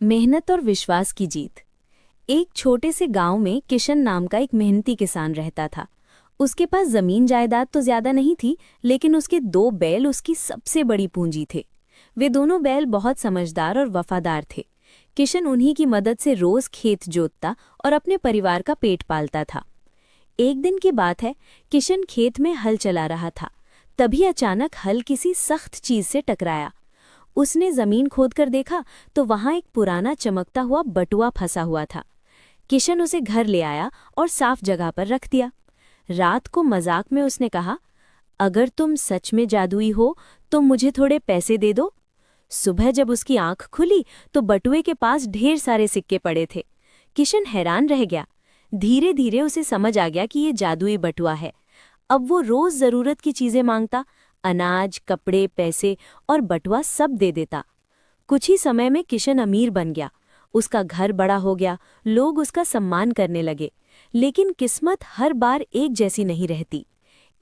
मेहनत और विश्वास की जीत। एक छोटे से गांव में किशन नाम का एक मेहनती किसान रहता था। उसके पास जमीन जायदाद तो ज्यादा नहीं थी, लेकिन उसके 2 बैल उसकी सबसे बड़ी पूंजी थे। वे दोनों बैल बहुत समझदार और वफादार थे। किशन उन्हीं की मदद से रोज खेत जोतता और अपने परिवार का पेट पालता था। एक दिन की बात है, किशन खेत में हल चला रहा था। तभी अचानक हल किसी सख्त चीज से टकराया। उसने जमीन खोदकर देखा तो वहां एक पुराना चमकता हुआ बटुआ फंसा हुआ था। किशन उसे घर ले आया और साफ जगह पर रख दिया। रात को मजाक में उसने कहा, अगर तुम सच में जादुई हो तो मुझे थोड़े पैसे दे दो। सुबह जब उसकी आंख खुली तो बटुए के पास ढेर सारे सिक्के पड़े थे। किशन हैरान रह गया। धीरे धीरे उसे समझ आ गया कि ये जादुई बटुआ है। अब वो रोज जरूरत की चीजें मांगता, अनाज, कपड़े, पैसे और बटुआ सब दे देता। कुछ ही समय में किशन अमीर बन गया। उसका घर बड़ा हो गया, लोग उसका सम्मान करने लगे। लेकिन किस्मत हर बार एक जैसी नहीं रहती।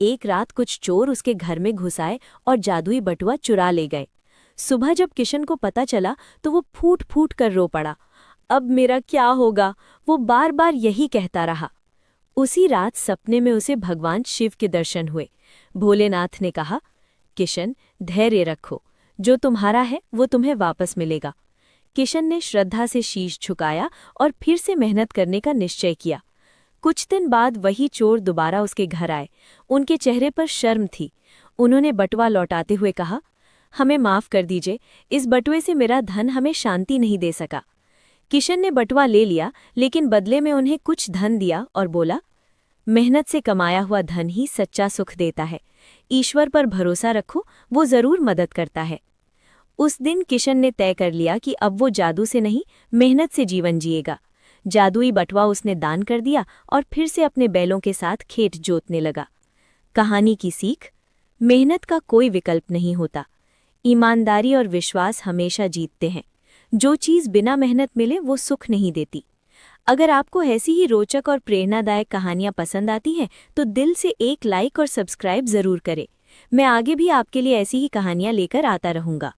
एक रात कुछ चोर उसके घर में घुस आए और जादुई बटुआ चुरा ले गए। सुबह जब किशन को पता चला तो वो फूट फूट कर रो पड़ा। अब मेरा क्या होगा, वो बार बार यही कहता रहा। उसी रात सपने में उसे भगवान शिव के दर्शन हुए। भोलेनाथ ने कहा, किशन, धैर्य रखो, जो तुम्हारा है वो तुम्हें वापस मिलेगा। किशन ने श्रद्धा से शीश झुकाया और फिर से मेहनत करने का निश्चय किया। कुछ दिन बाद वही चोर दोबारा उसके घर आए। उनके चेहरे पर शर्म थी। उन्होंने बटुआ लौटाते हुए कहा, हमें माफ कर दीजिए, इस बटुए से मेरा धन हमें शांति नहीं दे सका। किशन ने बटुआ ले लिया, लेकिन बदले में उन्हें कुछ धन दिया और बोला, मेहनत से कमाया हुआ धन ही सच्चा सुख देता है। ईश्वर पर भरोसा रखो, वो जरूर मदद करता है। उस दिन किशन ने तय कर लिया कि अब वो जादू से नहीं, मेहनत से जीवन जिएगा। जादुई बटुआ उसने दान कर दिया और फिर से अपने बैलों के साथ खेत जोतने लगा। कहानी की सीख, मेहनत का कोई विकल्प नहीं होता। ईमानदारी और विश्वास हमेशा जीतते हैं। जो चीज़ बिना मेहनत मिले वो सुख नहीं देती। अगर आपको ऐसी ही रोचक और प्रेरणादायक कहानियाँ पसंद आती हैं तो दिल से एक लाइक और सब्सक्राइब ज़रूर करें। मैं आगे भी आपके लिए ऐसी ही कहानियाँ लेकर आता रहूँगा।